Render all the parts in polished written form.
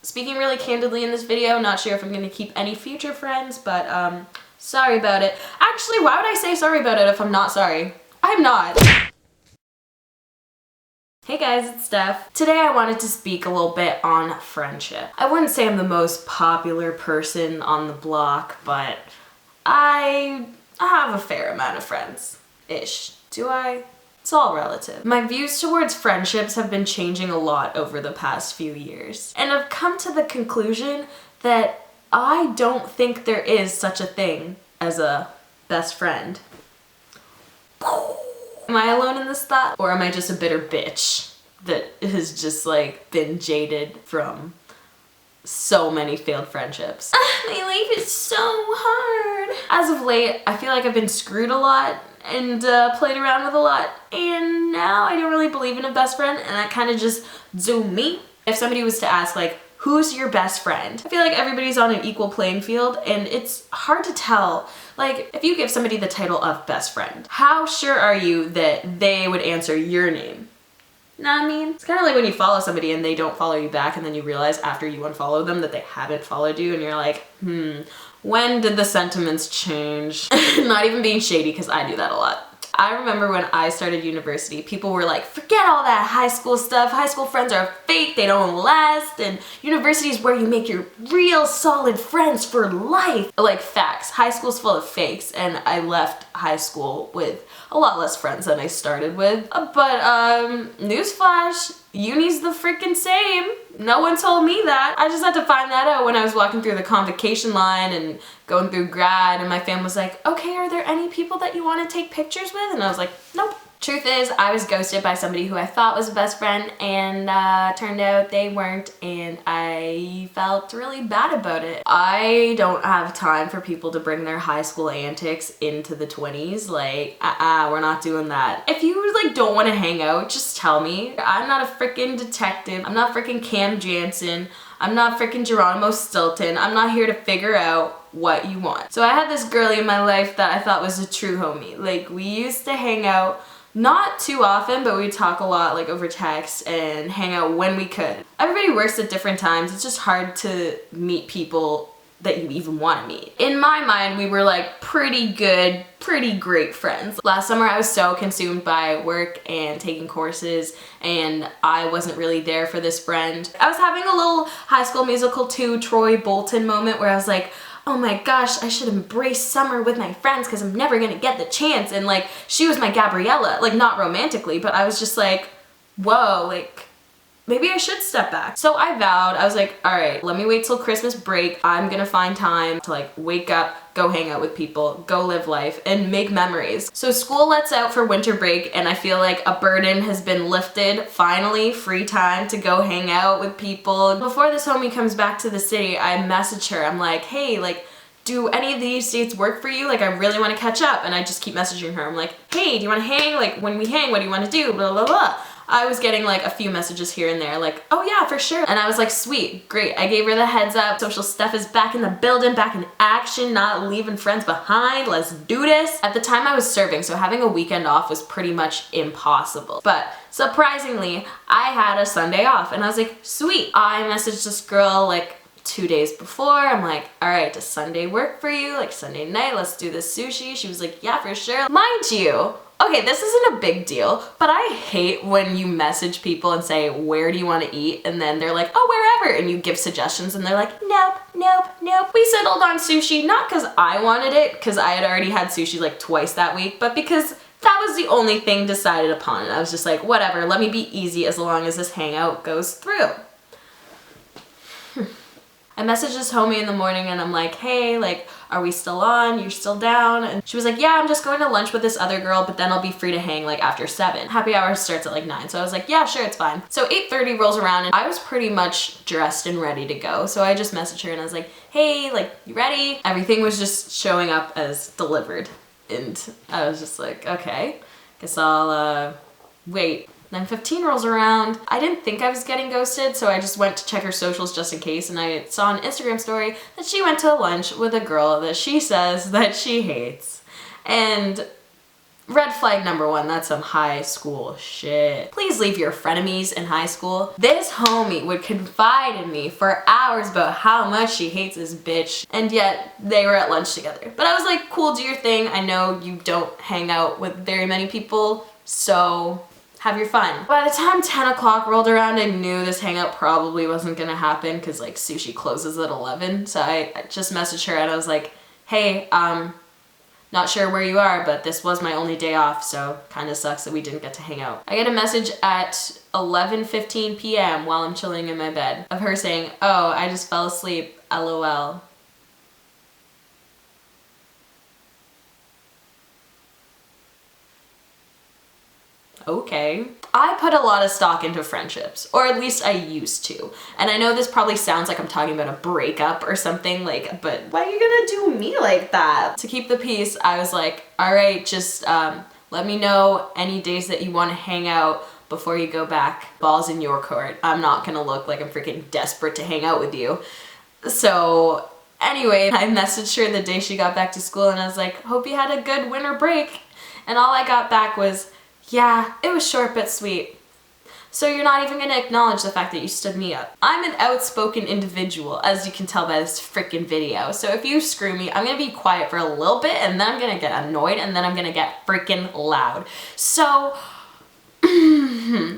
speaking really candidly in this video. Not sure if I'm gonna keep any future friends, but sorry about it. Actually, why would I say sorry about it if I'm not sorry? I'm not. Hey guys, it's Steph. Today I wanted to speak a little bit on friendship. I wouldn't say I'm the most popular person on the block, but I have a fair amount of friends-ish. Do I? It's all relative. My views towards friendships have been changing a lot over the past few years. And I've come to the conclusion that I don't think there is such a thing as a best friend. Am I alone in this thought? Or am I just a bitter bitch that has just like been jaded from so many failed friendships? My life is so hard. As of late, I feel like I've been screwed a lot and played around with a lot, and now I don't really believe in a best friend, and that kind of just zoomed me. If somebody was to ask like, who's your best friend? I feel like everybody's on an equal playing field, and it's hard to tell. Like, if you give somebody the title of best friend, how sure are you that they would answer your name? Know what I mean? It's kind of like when you follow somebody and they don't follow you back, and then you realize after you unfollow them that they haven't followed you, and you're like, when did the sentiments change? Not even being shady, because I do that a lot. I remember when I started university, people were like, forget all that high school stuff. High school friends are fake, they don't last, and university is where you make your real solid friends for life. Like, facts. High school's full of fakes, and I left high school with a lot less friends than I started with. But newsflash, uni's the freaking same. No one told me that. I just had to find that out when I was walking through the convocation line and going through grad, and my fam was like, okay, are there any people that you want to take pictures with? And I was like, nope. Truth is, I was ghosted by somebody who I thought was a best friend, and turned out they weren't, and I felt really bad about it. I don't have time for people to bring their high school antics into the 20s. Like, we're not doing that. If you like don't want to hang out, just tell me. I'm not a freaking detective. I'm not freaking Cam Jansen. I'm not freaking Geronimo Stilton. I'm not here to figure out what you want. So I had this girlie in my life that I thought was a true homie. Like, we used to hang out not too often, but we'd talk a lot like over text and hang out when we could. Everybody works at different times. It's just hard to meet people that you even want to meet. In my mind, we were like pretty good, pretty great friends. Last summer I was so consumed by work and taking courses, and I wasn't really there for this friend. I was having a little High School Musical 2 Troy Bolton moment where I was like, oh my gosh, I should embrace summer with my friends because I'm never gonna get the chance. And like, she was my Gabriella, like not romantically, but I was just like, whoa, like maybe I should step back. So I vowed, I was like, all right, let me wait till Christmas break. I'm gonna find time to like wake up, go hang out with people, go live life, and make memories. So school lets out for winter break, and I feel like a burden has been lifted. Finally, free time to go hang out with people. Before this homie comes back to the city, I message her. I'm like, hey, like, do any of these dates work for you? Like, I really want to catch up. And I just keep messaging her. I'm like, hey, do you want to hang? Like, when we hang, what do you want to do? Blah, blah, blah. I was getting like a few messages here and there like, oh yeah, for sure. And I was like, sweet, great. I gave her the heads up. Social stuff is back in the building, back in action, not leaving friends behind. Let's do this. At the time I was serving, so having a weekend off was pretty much impossible. But surprisingly, I had a Sunday off, and I was like, sweet. I messaged this girl like 2 days before. I'm like, all right, does Sunday work for you? Like Sunday night, let's do this sushi. She was like, yeah, for sure. Mind you, okay, this isn't a big deal, but I hate when you message people and say, where do you want to eat? And then they're like, oh, wherever. And you give suggestions and they're like, nope, nope, nope. We settled on sushi, not because I wanted it, because I had already had sushi like twice that week, but because that was the only thing decided upon. And I was just like, whatever, let me be easy as long as this hangout goes through. I messaged this homie in the morning and I'm like, hey, like, are we still on? You're still down? And she was like, yeah, I'm just going to lunch with this other girl, but then I'll be free to hang like after 7. Happy hour starts at like 9. So I was like, yeah, sure, it's fine. So 8:30 rolls around and I was pretty much dressed and ready to go. So I just messaged her and I was like, hey, like, you ready? Everything was just showing up as delivered. And I was just like, okay, guess I'll wait. 9:15 rolls around. I didn't think I was getting ghosted, so I just went to check her socials just in case, and I saw an Instagram story that she went to lunch with a girl that she says that she hates. And Red flag number one, that's some high school shit. Please leave your frenemies in high school. This homie would confide in me for hours about how much she hates this bitch, and yet they were at lunch together. But I was like, cool, do your thing. I know you don't hang out with very many people, so have your fun. By the time 10 o'clock rolled around, I knew this hangout probably wasn't gonna happen because like sushi closes at 11. So I just messaged her and I was like, hey, not sure where you are, but this was my only day off, so kind of sucks that we didn't get to hang out. I get a message at 11:15 p.m. while I'm chilling in my bed of her saying, oh, I just fell asleep, LOL. Okay. I put a lot of stock into friendships, or at least I used to. And I know this probably sounds like I'm talking about a breakup or something, like, but why are you gonna do me like that? To keep the peace, I was like, all right, just let me know any days that you want to hang out before you go back. Ball's in your court. I'm not gonna look like I'm freaking desperate to hang out with you. So anyway, I messaged her the day she got back to school and I was like, hope you had a good winter break. And all I got back was, yeah, it was short but sweet. So you're not even gonna acknowledge the fact that you stood me up. I'm an outspoken individual, as you can tell by this freaking video. So if you screw me, I'm gonna be quiet for a little bit and then I'm gonna get annoyed and then I'm gonna get freaking loud. So,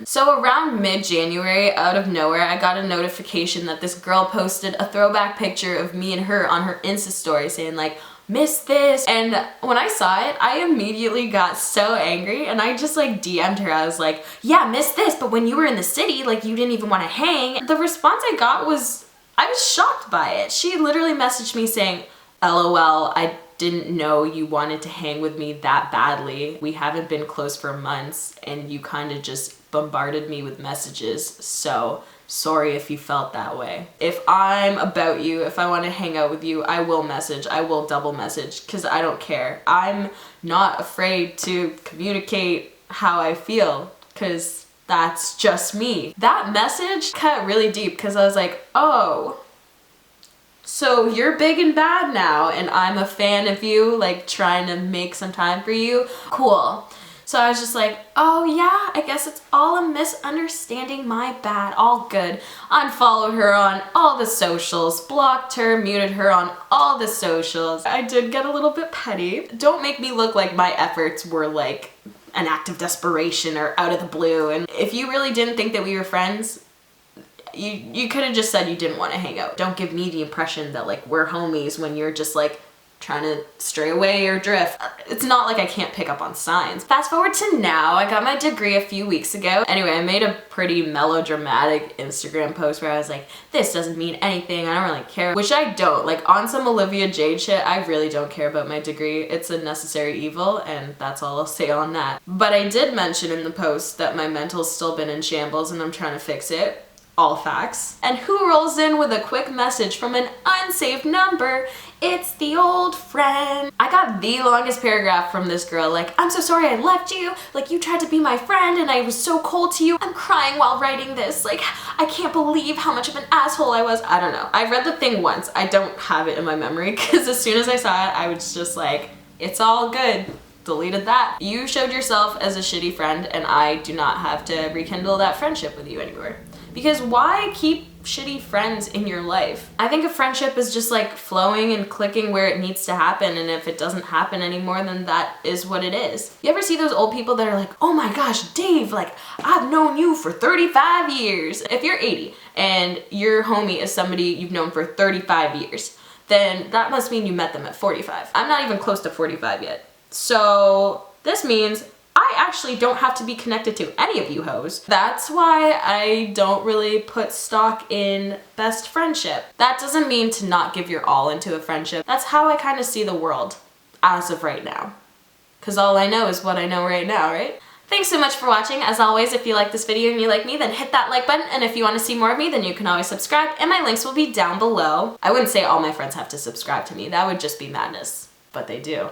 so around mid-January, out of nowhere, I got a notification that this girl posted a throwback picture of me and her on her Insta story saying like, miss this. And when I saw it, I immediately got so angry and I just like DM'd her. I was like, yeah, miss this, but when you were in the city, like you didn't even want to hang. The response I got was, I was shocked by it. She literally messaged me saying, LOL, I didn't know you wanted to hang with me that badly. We haven't been close for months and you kind of just bombarded me with messages, so sorry if you felt that way. If I'm about you, if I want to hang out with you, I will message, I will double message, because I don't care. I'm not afraid to communicate how I feel, because that's just me. That message cut really deep because I was like, oh, so you're big and bad now and I'm a fan of you, like trying to make some time for you? Cool. So I was just like, oh yeah, I guess it's all a misunderstanding, my bad, all good. Unfollowed her on all the socials, blocked her, muted her on all the socials. I did get a little bit petty. Don't make me look like my efforts were like an act of desperation or out of the blue. And if you really didn't think that we were friends, you could have just said you didn't want to hang out. Don't give me the impression that like we're homies when you're just like trying to stray away or drift. It's not like I can't pick up on signs. Fast forward to now, I got my degree a few weeks ago. Anyway, I made a pretty melodramatic Instagram post where I was like, this doesn't mean anything, I don't really care, which I don't. Like on some Olivia Jade shit, I really don't care about my degree. It's a necessary evil and that's all I'll say on that. But I did mention in the post that my mental's still been in shambles and I'm trying to fix it. All facts. And who rolls in with a quick message from an unsaved number? It's the old friend. I got the longest paragraph from this girl, like, I'm so sorry I left you, like you tried to be my friend and I was so cold to you. I'm crying while writing this, like I can't believe how much of an asshole I was. I don't know. I read the thing once. I don't have it in my memory because as soon as I saw it, I was just like, it's all good. Deleted that. You showed yourself as a shitty friend and I do not have to rekindle that friendship with you anymore. Because why keep shitty friends in your life? I think a friendship is just like flowing and clicking where it needs to happen, and if it doesn't happen anymore, then that is what it is. You ever see those old people that are like, oh my gosh, Dave, like I've known you for 35 years. If you're 80 and your homie is somebody you've known for 35 years, then that must mean you met them at 45. I'm not even close to 45 yet. So this means I actually don't have to be connected to any of you hoes. That's why I don't really put stock in best friendship. That doesn't mean to not give your all into a friendship. That's how I kind of see the world as of right now. Because all I know is what I know right now, right? Thanks so much for watching. As always, if you like this video and you like me, then hit that like button. And if you want to see more of me, then you can always subscribe. And my links will be down below. I wouldn't say all my friends have to subscribe to me. That would just be madness. But they do.